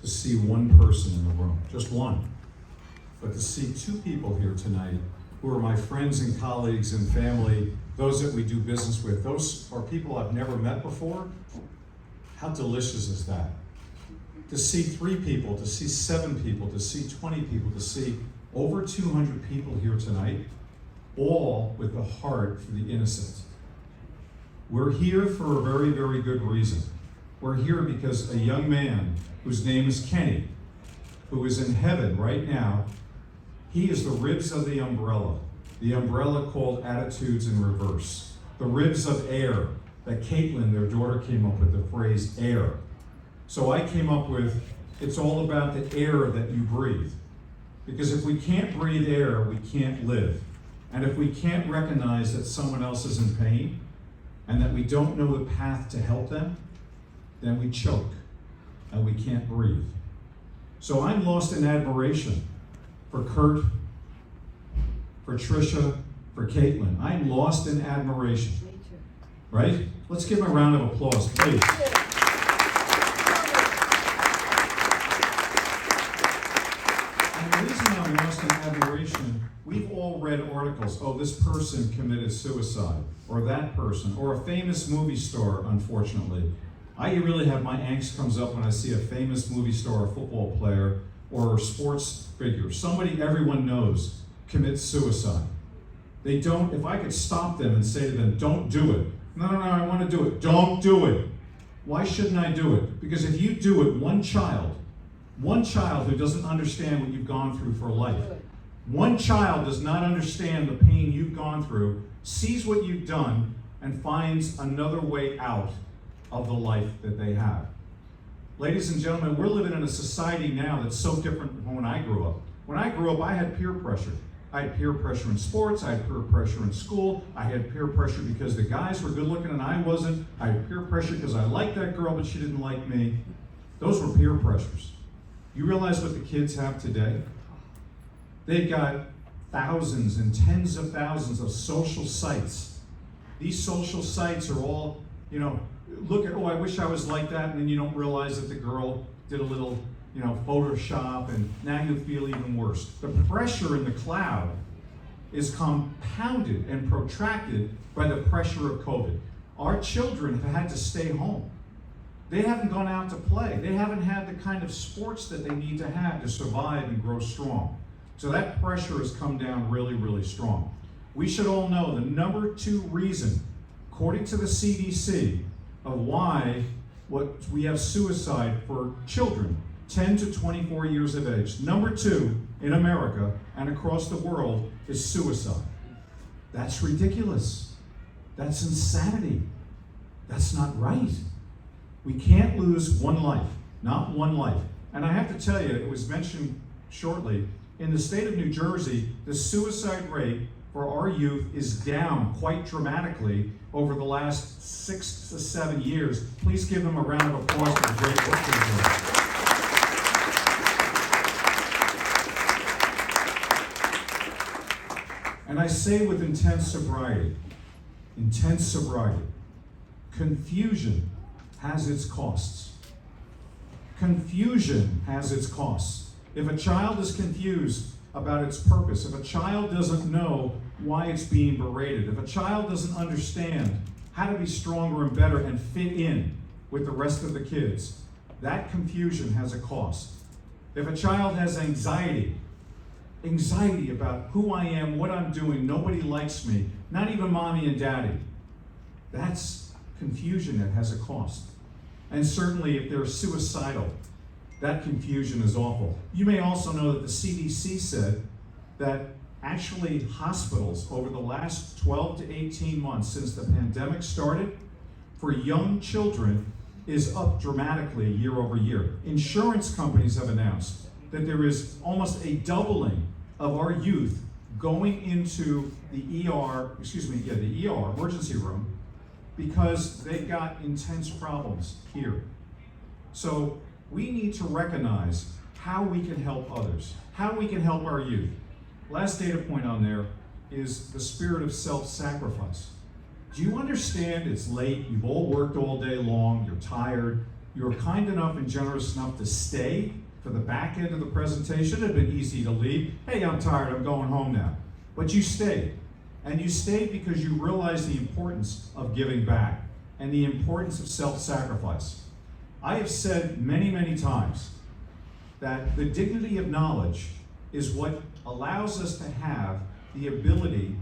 to see one person in the room, just one. But to see two people here tonight who are my friends and colleagues and family, those that we do business with, those are people I've never met before. How delicious is that? To see 3 people, to see 7 people, to see 20 people, to see over 200 people here tonight, all with a heart for the innocent. We're here for a very, very good reason. We're here because a young man whose name is Kenny, who is in heaven right now, he is the ribs of the umbrella called attitudes in reverse, the ribs of air that Caitlin, their daughter, came up with, the phrase air. So I came up with, it's all about the air that you breathe. Because if we can't breathe air, we can't live. And if we can't recognize that someone else is in pain and that we don't know the path to help them, then we choke and we can't breathe. So I'm lost in admiration for Kurt, for Trisha, for Caitlin. I'm lost in admiration. Right? Let's give them a round of applause, please. And the reason I'm lost in admiration, we've all read articles, oh, this person committed suicide, or that person, or a famous movie star, unfortunately. I really have my angst comes up when I see a famous movie star, a football player, or a sports figure, somebody everyone knows, commits suicide. They don't, if I could stop them and say to them, don't do it. No, I want to do it. Don't do it. Why shouldn't I do it? Because if you do it, one child who doesn't understand what you've gone through for life, one child does not understand the pain you've gone through, sees what you've done, and finds another way out of the life that they have. Ladies and gentlemen, we're living in a society now that's so different from when I grew up. When I grew up, I had peer pressure. I had peer pressure in sports, I had peer pressure in school, I had peer pressure because the guys were good looking and I wasn't. I had peer pressure because I liked that girl but she didn't like me. Those were peer pressures. You realize what the kids have today? They've got thousands and tens of thousands of social sites. These social sites are all, look at, oh, I wish I was like that, and then you don't realize that the girl did a little Photoshop, and now you feel even worse. The pressure in the cloud is compounded and protracted by the pressure of COVID. Our children have had to stay home. They haven't gone out to play. They haven't had the kind of sports that they need to have to survive and grow strong. So that pressure has come down really, really strong. We should all know the number 2 reason, according to the CDC, of why we have suicide for children 10 to 24 years of age. Number 2 in America and across the world is suicide. That's ridiculous. That's insanity. That's not right. We can't lose one life, not one life. And I have to tell you, it was mentioned shortly, in the state of New Jersey, the suicide rate for our youth is down quite dramatically over the last 6 to 7 years. Please give them a round of applause for the great work they're doing. And I say with intense sobriety, confusion has its costs. Confusion has its costs. If a child is confused about its purpose, if a child doesn't know why it's being berated, if a child doesn't understand how to be stronger and better and fit in with the rest of the kids, that confusion has a cost. If a child has anxiety about who I am, what I'm doing, nobody likes me, not even mommy and daddy, that's confusion that has a cost. And certainly if they're suicidal, that confusion is awful. You may also know that the CDC said that actually hospitals over the last 12 to 18 months since the pandemic started for young children is up dramatically year over year. Insurance companies have announced that there is almost a doubling of our youth going into the ER, the ER, emergency room, because they've got intense problems here. So we need to recognize how we can help others, how we can help our youth. Last data point on there is the spirit of self-sacrifice. Do you understand it's late, you've all worked all day long, you're tired, You were kind enough and generous enough to stay for the back end of the presentation. It had been easy to leave. Hey, I'm tired, I'm going home now. But you stayed. And you stayed because you realized the importance of giving back and the importance of self-sacrifice. I have said many, many times that the dignity of knowledge is what allows us to have the ability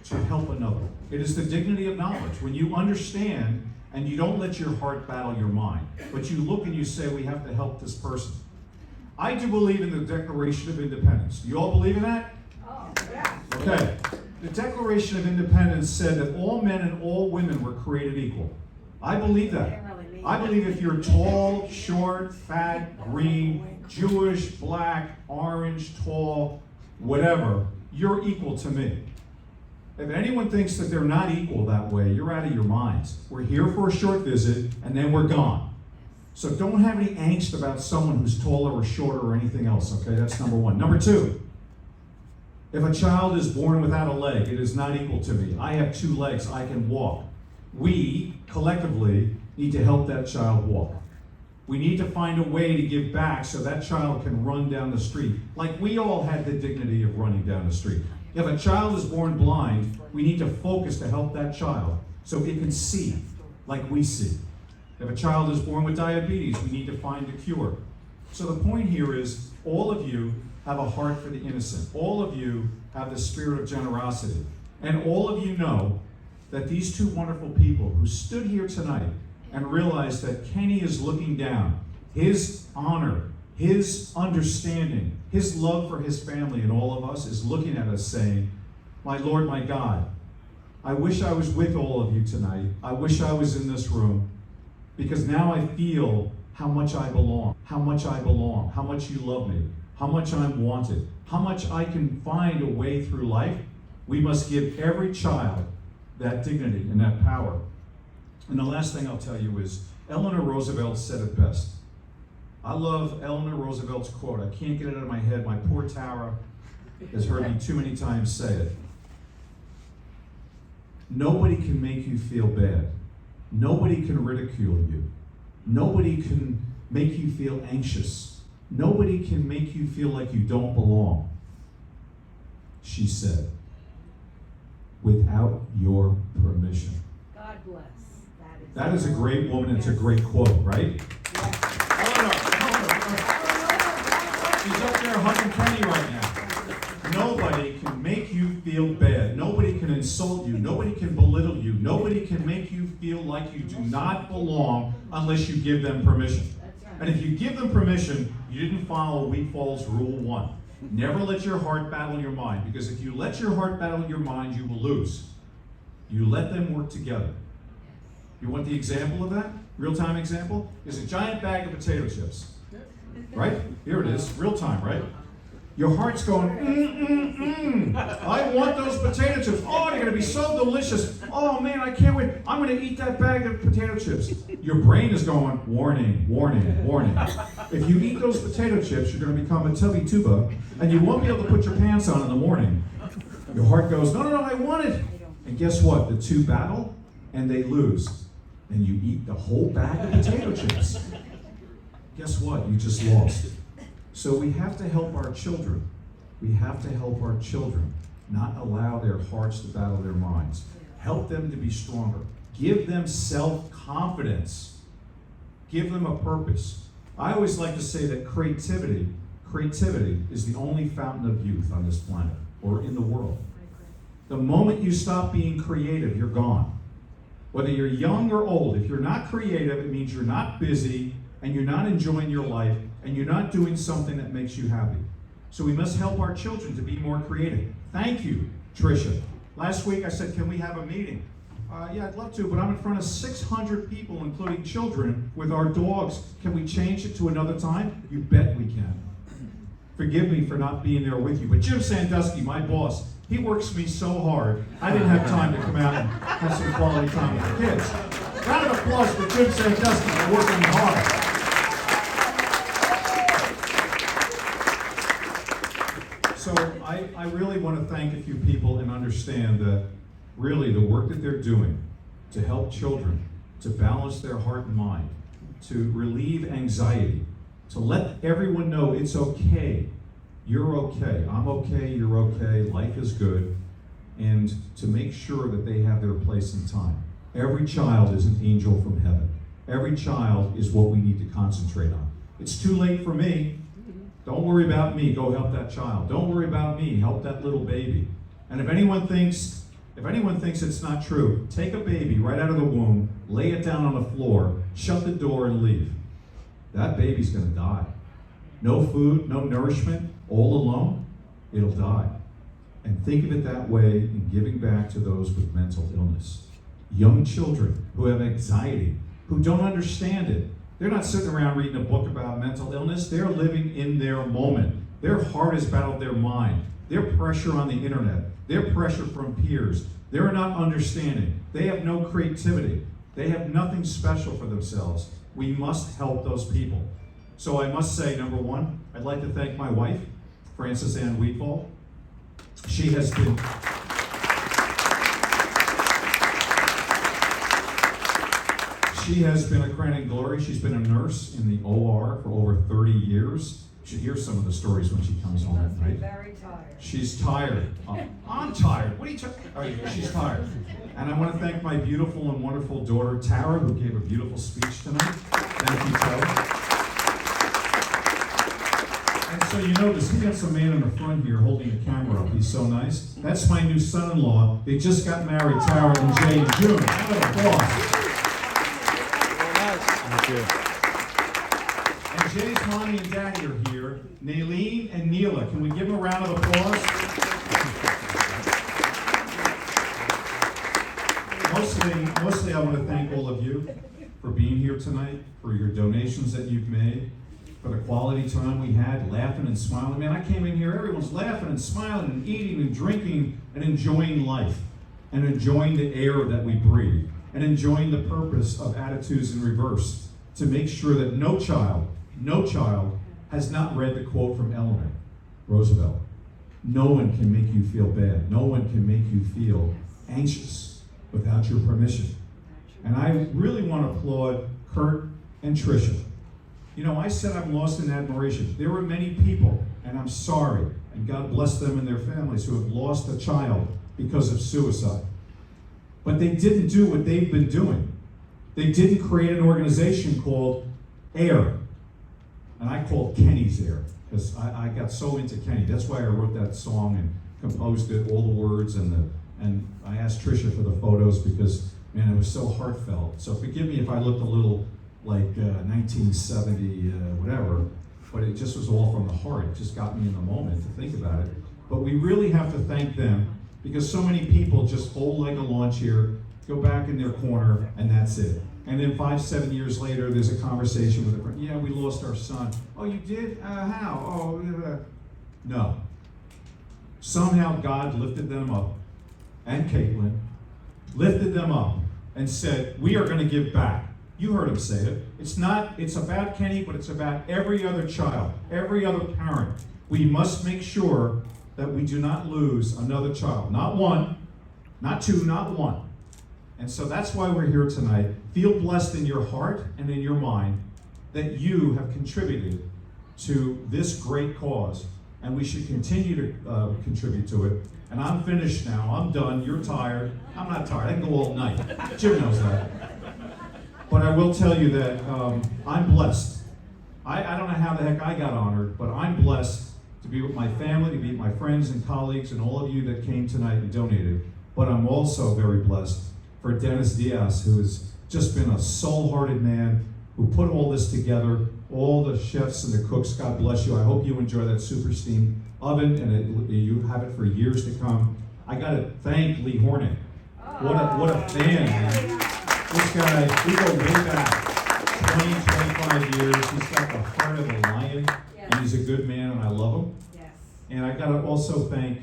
to help another. It is the dignity of knowledge. When you understand and you don't let your heart battle your mind, but you look and you say, we have to help this person. I do believe in the Declaration of Independence. Do you all believe in that? Oh, yeah. Okay. The Declaration of Independence said that all men and all women were created equal. I believe that. I believe if you're tall, short, fat, green, Jewish, black, orange, tall, whatever, you're equal to me. If anyone thinks that they're not equal that way, you're out of your minds. We're here for a short visit, and then we're gone. So don't have any angst about someone who's taller or shorter or anything else, okay? That's number one. Number two, if a child is born without a leg, it is not equal to me. I have 2 legs, I can walk. We, collectively, need to help that child walk. We need to find a way to give back so that child can run down the street, like we all had the dignity of running down the street. If a child is born blind, we need to focus to help that child so it can see like we see. If a child is born with diabetes, we need to find a cure. So the point here is, all of you have a heart for the innocent. All of you have the spirit of generosity. And all of you know that these 2 wonderful people who stood here tonight and realized that Kenny is looking down, his honor, his understanding, his love for his family and all of us is looking at us saying, my Lord, my God, I wish I was with all of you tonight. I wish I was in this room, because now I feel how much I belong, how much I belong, how much you love me, how much I'm wanted, how much I can find a way through life. We must give every child that dignity and that power. And the last thing I'll tell you is, Eleanor Roosevelt said it best. I love Eleanor Roosevelt's quote. I can't get it out of my head. My poor Tara has heard me too many times say it. Nobody can make you feel bad. Nobody can ridicule you. Nobody can make you feel anxious. Nobody can make you feel like you don't belong. She said, without your permission. God bless. That is a great woman. It's a great quote, right? Eleanor. She's up there hugging Kenny right now. Nobody can make you feel bad. Nobody can insult you. Nobody can belittle you. Nobody can make you feel like you do not belong unless you give them permission. And if you give them permission, you didn't follow Weedfald's Rule 1. Never let your heart battle your mind, because if you let your heart battle your mind, you will lose. You let them work together. You want the example of that? Real-time example? Is a giant bag of potato chips. Right? Here it is. Real time, right? Your heart's going, I want those potato chips. Oh, they're going to be so delicious. Oh, man, I can't wait. I'm going to eat that bag of potato chips. Your brain is going, warning, warning, warning. If you eat those potato chips, you're going to become a tubby tuba, and you won't be able to put your pants on in the morning. Your heart goes, no, no, no, I want it. And guess what? The 2 battle, and they lose. And you eat the whole bag of potato chips. Guess what? You just lost. So we have to help our children. We have to help our children, not allow their hearts to battle their minds. Help them to be stronger. Give them self-confidence. Give them a purpose. I always like to say that creativity is the only fountain of youth on this planet or in the world. The moment you stop being creative, you're gone. Whether you're young or old, if you're not creative, it means you're not busy and you're not enjoying your life and you're not doing something that makes you happy. So we must help our children to be more creative. Thank you, Trisha. Last week I said, can we have a meeting? Yeah, I'd love to, but I'm in front of 600 people, including children, with our dogs. Can we change it to another time? You bet we can. Forgive me for not being there with you. But Jim Sandusky, my boss, he works me so hard, I didn't have time to come out and have some quality time with the kids. Round of applause for Jim Sandusky for working hard. So I really want to thank a few people and understand that really the work that they're doing to help children to balance their heart and mind, to relieve anxiety, to let everyone know it's okay. You're okay. I'm okay. You're okay. Life is good. And to make sure that they have their place in time. Every child is an angel from heaven. Every child is what we need to concentrate on. It's too late for me. Don't worry about me. Go help that child. Don't worry about me. Help that little baby. And if anyone thinks it's not true, take a baby right out of the womb, lay it down on the floor, shut the door, and leave. That baby's going to die. No food, no nourishment, all alone, it'll die. And think of it that way in giving back to those with mental illness. Young children who have anxiety, who don't understand it. They're not sitting around reading a book about mental illness. They're living in their moment. Their heart has battled their mind. Their pressure on the internet. Their pressure from peers. They're not understanding. They have no creativity. They have nothing special for themselves. We must help those people. So I must say, number one, I'd like to thank my wife, Frances Ann Weedfald. She has been a crowning glory. She's been a nurse in the OR for over 30 years. You should hear some of the stories when she comes home at night. Very tired. She's tired. I'm tired. What are you talking? She's tired. And I want to thank my beautiful and wonderful daughter, Tara, who gave a beautiful speech tonight. Thank you, Tara. And so you notice, we got some man in the front here holding the camera up. He's so nice. That's my new son-in-law. They just got married, Tara and Jay, in June. Round of applause. Thank you. And Jay's mommy and daddy are here, Naleen and Neela. Can we give them a round of applause? Mostly I want to thank all of you for being here tonight, for your donations that you've made, for the quality time we had, laughing and smiling. Man, I came in here, everyone's laughing and smiling and eating and drinking and enjoying life and enjoying the air that we breathe and enjoying the purpose of Attitudes in Reverse, to make sure that no child has not read the quote from Eleanor Roosevelt. No one can make you feel bad. No one can make you feel anxious without your permission. And I really want to applaud Kurt and Trisha. You know, I said I'm lost in admiration. There were many people, and I'm sorry, and God bless them and their families, who have lost a child because of suicide. But they didn't do what they've been doing. They didn't create an organization called AIR. And I called Kenny's AIR, because I got so into Kenny. That's why I wrote that song and composed it, all the words, and I asked Trisha for the photos because, man, it was so heartfelt. So forgive me if I looked a little like 1970 whatever, but it just was all from the heart. It just got me in the moment to think about it. But we really have to thank them, because so many people just fold like a lawn chair, go back in their corner, and that's it. And then 5-7 years later, there's a conversation with a friend. Yeah, we lost our son. Oh, you did? How? Oh, no. Somehow God lifted them up, and Caitlin lifted them up and said, we are going to give back. You heard him say it. It's about Kenny, but it's about every other child, every other parent. We must make sure that we do not lose another child. Not one, not two, not one. And so that's why we're here tonight. Feel blessed in your heart and in your mind that you have contributed to this great cause. And we should continue to contribute to it. And I'm finished now. I'm done. You're tired. I'm not tired. I can go all night. Jim knows that. But I will tell you that I'm blessed. I don't know how the heck I got honored, but I'm blessed to be with my family, to be with my friends and colleagues and all of you that came tonight and donated. But I'm also very blessed for Dennis Diaz, who has just been a soul-hearted man who put all this together, all the chefs and the cooks. God bless you. I hope you enjoy that super steam oven, and you have it for years to come. I got to thank Lee Hornick. What a fan, man. This guy, we go way back 20, 25 years. He's got the heart of a lion, and he's a good man, and I love him. Yes. And I got to also thank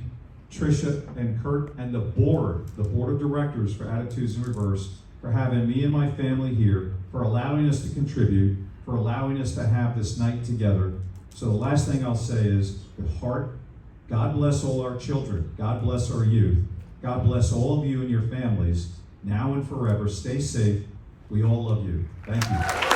Trisha and Kurt and the board of directors for Attitudes in Reverse, for having me and my family here, for allowing us to contribute, for allowing us to have this night together. So the last thing I'll say is, with heart, God bless all our children. God bless our youth. God bless all of you and your families, now and forever. Stay safe. We all love you. Thank you.